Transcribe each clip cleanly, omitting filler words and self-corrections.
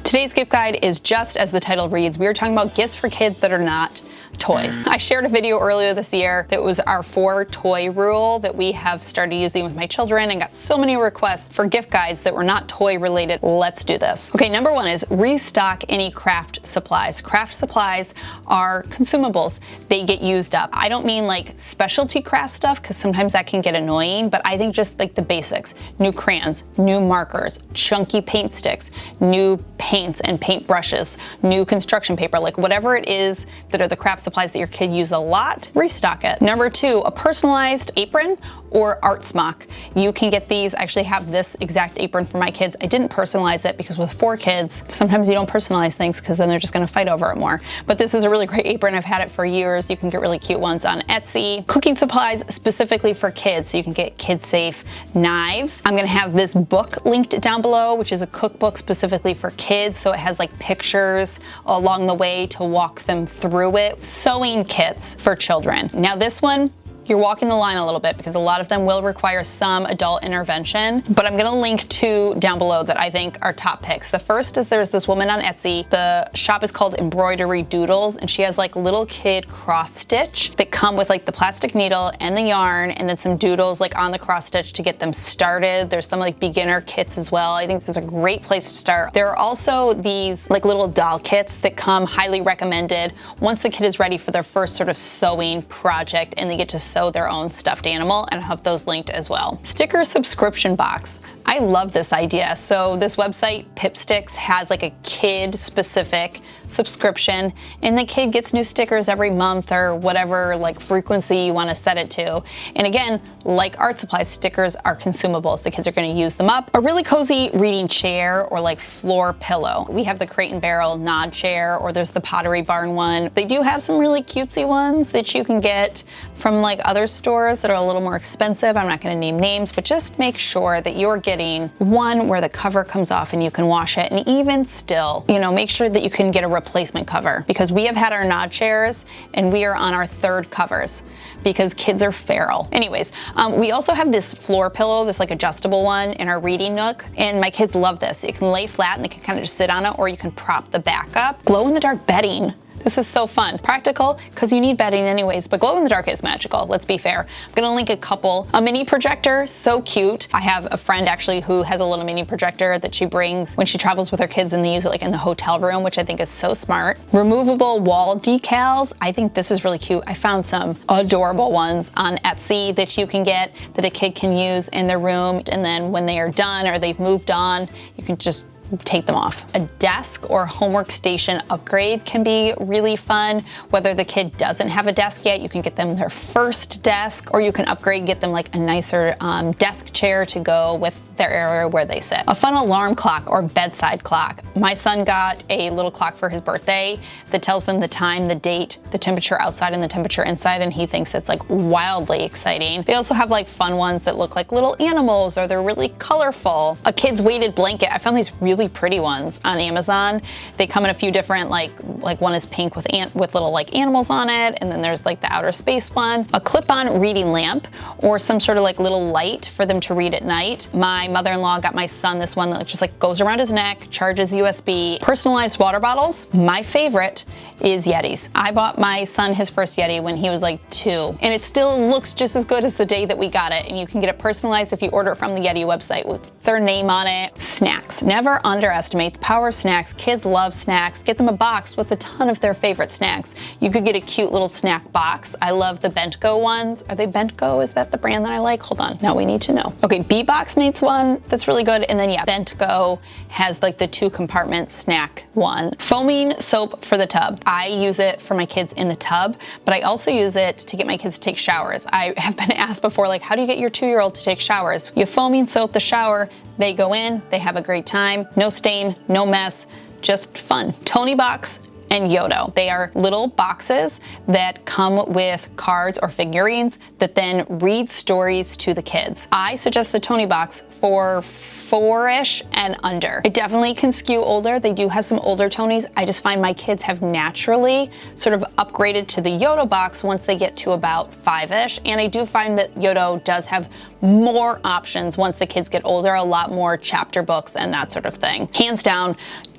Today's gift guide is just as the title reads. We are talking about gifts for kids that are not toys. I shared a video earlier this year that was our 4-toy rule that we have started using with my children and got so many requests for gift guides that were not toy related. Let's do this. Okay, number one is restock any craft supplies. Craft supplies are consumables. They get used up. I don't mean like specialty craft stuff because sometimes that can get annoying, but I think just like the basics. New crayons, new markers, chunky paint sticks, new paints and paint brushes, new construction paper, like whatever it is that are the craft supplies that your kid use a lot, restock it. Number two, a personalized apron or art smock. You can get these. I actually have this exact apron for my kids. I didn't personalize it because with 4 kids, sometimes you don't personalize things because then they're just gonna fight over it more. But this is a really great apron. I've had it for years. You can get really cute ones on Etsy. Cooking supplies specifically for kids, so you can get kid-safe knives. I'm gonna have this book linked down below, which is a cookbook specifically for kids, so it has like pictures along the way to walk them through it. Sewing kits for children. Now this one, you're walking the line a little bit because a lot of them will require some adult intervention, but I'm gonna link 2 down below that I think are top picks. The first is there's this woman on Etsy. The shop is called Embroidery Doodles, and she has like little kid cross stitch that come with like the plastic needle and the yarn and then some doodles like on the cross stitch to get them started. There's some like beginner kits as well. I think this is a great place to start. There are also these like little doll kits that come, highly recommended, once the kid is ready for their first sort of sewing project and they get to sew their own stuffed animal, and I'll have those linked as well. Sticker subscription box. I love this idea. So this website, Pipsticks, has like a kid specific subscription and the kid gets new stickers every month or whatever like frequency you want to set it to. And again, like art supplies, stickers are consumables. The kids are going to use them up. A really cozy reading chair or like floor pillow. We have the Crate and Barrel nod chair, or there's the Pottery Barn one. They do have some really cutesy ones that you can get from like other stores that are a little more expensive. I'm not going to name names, but just make sure that you're getting one where the cover comes off and you can wash it. And even still, you know, make sure that you can get a replacement cover, because we have had our nod chairs and we are on our 3rd covers because kids are feral. Anyways, we also have this floor pillow, this like adjustable one in our reading nook, and my kids love this. You can lay flat and they can kind of just sit on it, or you can prop the back up. Glow in the dark bedding. This is so fun. Practical, because you need bedding anyways, but glow in the dark is magical, let's be fair. I'm gonna link a couple. A mini projector, so cute. I have a friend actually who has a little mini projector that she brings when she travels with her kids, and they use it like in the hotel room, which I think is so smart. Removable wall decals. I think this is really cute. I found some adorable ones on Etsy that you can get that a kid can use in their room, and then when they are done or they've moved on, you can just take them off. A desk or homework station upgrade can be really fun. Whether the kid doesn't have a desk yet, you can get them their first desk, or you can upgrade, get them like a nicer desk chair to go with their area where they sit. A fun alarm clock or bedside clock. My son got a little clock for his birthday that tells them the time, the date, the temperature outside and the temperature inside, and he thinks it's like wildly exciting. They also have like fun ones that look like little animals, or they're really colorful. A kid's weighted blanket. I found these really pretty ones on Amazon. They come in a few different, like one is pink with little like animals on it, and then there's like the outer space one. A clip-on reading lamp or some sort of like little light for them to read at night. My mother-in-law got my son this one that just like goes around his neck, charges USB. Personalized water bottles. My favorite is Yetis. I bought my son his first Yeti when he was like 2, and it still looks just as good as the day that we got it, and you can get it personalized if you order it from the Yeti website with their name on it. Snacks. Never underestimate the power of snacks. Kids love snacks. Get them a box with a ton of their favorite snacks. You could get a cute little snack box. I love the Bent-Go ones. Are they Bent-Go? Is that the brand that I like? Hold on. Now we need to know. Okay, B-Box makes one that's really good, and then yeah, Bent-Go has like the 2-compartment snack one. Foaming soap for the tub. I use it for my kids in the tub, but I also use it to get my kids to take showers. I have been asked before, like, how do you get your 2-year-old to take showers? You foaming soap the shower, they go in, they have a great time, no stain, no mess, just fun. Tony box and Yodo. They are little boxes that come with cards or figurines that then read stories to the kids. I suggest the Tony box for 4-ish and under. It definitely can skew older. They do have some older Tonys. I just find my kids have naturally sort of upgraded to the Yodo box once they get to about 5-ish. And I do find that Yodo does have more options once the kids get older, a lot more chapter books and that sort of thing. Hands down,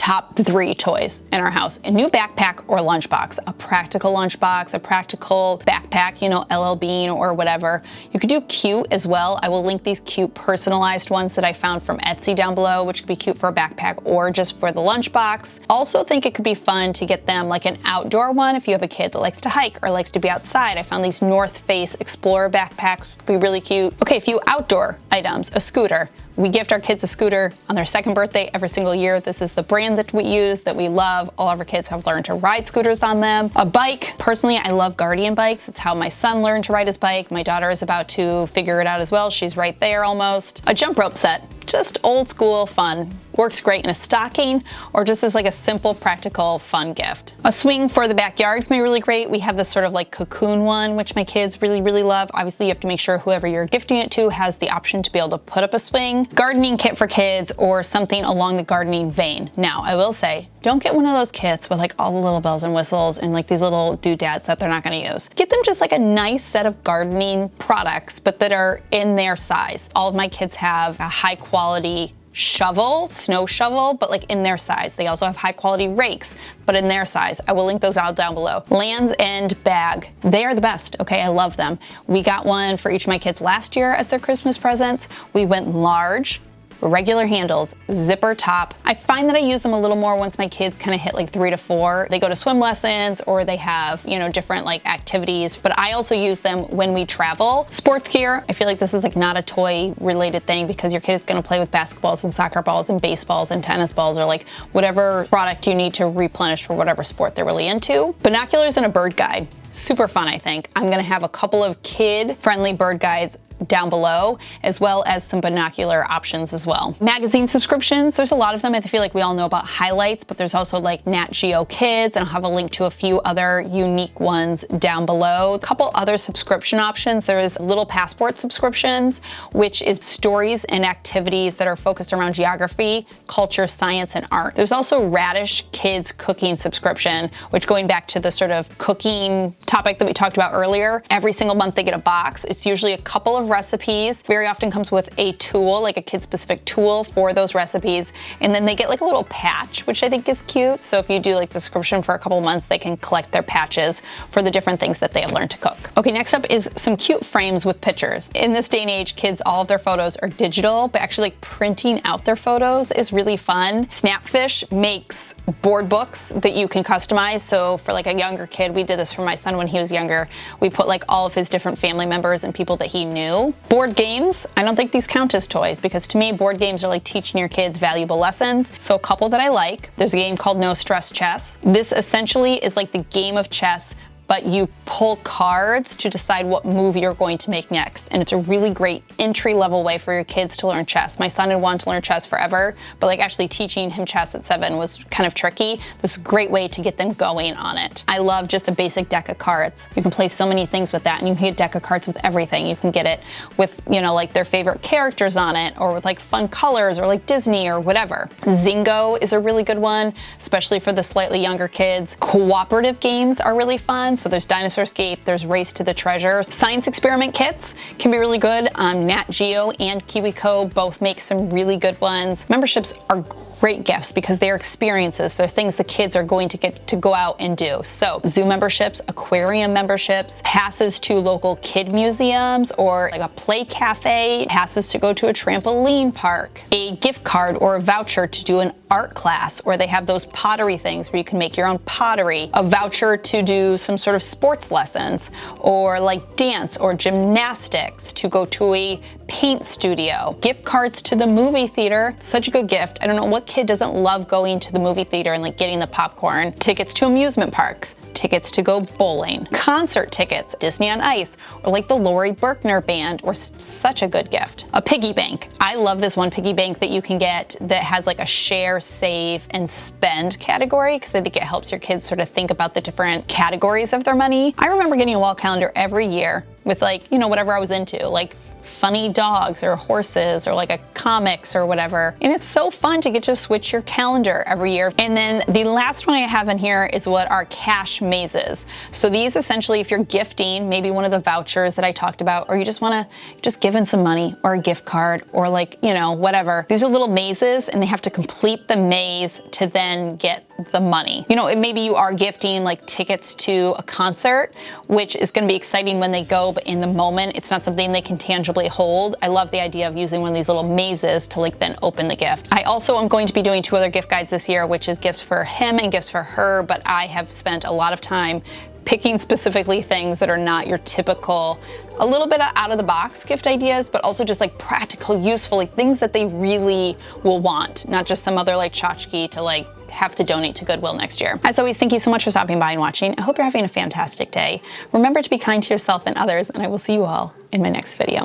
top 3 toys in our house: a new backpack or lunchbox, a practical lunchbox, a practical backpack, you know, LL Bean or whatever. You could do cute as well. I will link these cute personalized ones that I found from Etsy down below, which could be cute for a backpack or just for the lunchbox. Also think it could be fun to get them like an outdoor one if you have a kid that likes to hike or likes to be outside. I found these North Face Explorer backpacks, could be really cute. Okay, a few outdoor items, a scooter. We gift our kids a scooter on their 2nd birthday every single year. This is the brand that we use, that we love. All of our kids have learned to ride scooters on them. A bike. Personally, I love Guardian bikes. It's how my son learned to ride his bike. My daughter is about to figure it out as well. She's right there almost. A jump rope set. Just old school fun. Works great in a stocking or just as like a simple, practical, fun gift. A swing for the backyard can be really great. We have this sort of like cocoon one, which my kids really, really love. Obviously, you have to make sure whoever you're gifting it to has the option to be able to put up a swing. Gardening kit for kids or something along the gardening vein. Now, I will say, don't get one of those kits with like all the little bells and whistles and like these little doodads that they're not gonna use. Get them just like a nice set of gardening products, but that are in their size. All of my kids have a high quality shovel, snow shovel, but like in their size. They also have high quality rakes, but in their size. I will link those out down below. Land's End bag. They are the best, okay? I love them. We got one for each of my kids last year as their Christmas presents. We went large, regular handles, zipper top. I find that I use them a little more once my kids kind of hit like 3 to 4. They go to swim lessons or they have, you know, different like activities, but I also use them when we travel. Sports gear, I feel like this is like not a toy related thing because your kid is gonna play with basketballs and soccer balls and baseballs and tennis balls or like whatever product you need to replenish for whatever sport they're really into. Binoculars and a bird guide. Super fun, I think. I'm gonna have a couple of kid-friendly bird guides down below, as well as some binocular options as well. Magazine subscriptions, there's a lot of them. I feel like we all know about highlights, but there's also like Nat Geo Kids, and I'll have a link to a few other unique ones down below. A couple other subscription options. There's Little Passport subscriptions, which is stories and activities that are focused around geography, culture, science, and art. There's also Radish Kids Cooking subscription, which, going back to the sort of cooking topic that we talked about earlier, every single month they get a box. It's usually a couple of recipes. Very often comes with a tool, like a kid-specific tool for those recipes, and then they get like a little patch, which I think is cute. So if you do like subscription for a couple months, they can collect their patches for the different things that they have learned to cook. Okay, next up is some cute frames with pictures. In this day and age, kids, all of their photos are digital, but actually like printing out their photos is really fun. Snapfish makes board books that you can customize. So for like a younger kid, we did this for my son when he was younger. We put like all of his different family members and people that he knew. Board games, I don't think these count as toys because to me, board games are like teaching your kids valuable lessons. So a couple that I like, there's a game called No Stress Chess. This essentially is like the game of chess, but you pull cards to decide what move you're going to make next. And it's a really great entry-level way for your kids to learn chess. My son had wanted to learn chess forever, but like actually teaching him chess at 7 was kind of tricky. This is a great way to get them going on it. I love just a basic deck of cards. You can play so many things with that, and you can get deck of cards with everything. You can get it with, you know, like their favorite characters on it, or with like fun colors, or like Disney or whatever. Zingo is a really good one, especially for the slightly younger kids. Cooperative games are really fun. So there's Dinosaur Escape, there's Race to the Treasure. Science experiment kits can be really good. Nat Geo and KiwiCo both make some really good ones. Memberships are great gifts because they're experiences, so things the kids are going to get to go out and do. So zoo memberships, aquarium memberships, passes to local kid museums or like a play cafe, passes to go to a trampoline park, a gift card or a voucher to do an art class, or they have those pottery things where you can make your own pottery, a voucher to do some sort of sports lessons, or like dance or gymnastics, to go to a paint studio, gift cards to the movie theater. Such a good gift. I don't know what kid doesn't love going to the movie theater and like getting the popcorn. Tickets to amusement parks, tickets to go bowling, concert tickets, Disney on Ice, or like the Laurie Berkner Band, or such a good gift. A piggy bank. I love this one piggy bank that you can get that has like a share, save, and spend category, because I think it helps your kids sort of think about the different categories of their money. I remember getting a wall calendar every year with like, you know, whatever I was into, like funny dogs or horses or like a comics or whatever. And it's so fun to get to switch your calendar every year. And then the last one I have in here is what are cash mazes. So these essentially, if you're gifting, maybe one of the vouchers that I talked about, or you just wanna just give in some money or a gift card or like, you know, whatever. These are little mazes and they have to complete the maze to then get the money. You know, maybe you are gifting like tickets to a concert, which is gonna be exciting when they go, but in the moment, it's not something they can tangibly hold. I love the idea of using one of these little mazes to like then open the gift. I also am going to be doing 2 other gift guides this year, which is gifts for him and gifts for her, but I have spent a lot of time picking specifically things that are not your typical, a little bit of out of the box gift ideas, but also just like practical, useful, like things that they really will want, not just some other like tchotchke to like have to donate to Goodwill next year. As always, thank you so much for stopping by and watching. I hope you're having a fantastic day. Remember to be kind to yourself and others, and I will see you all in my next video.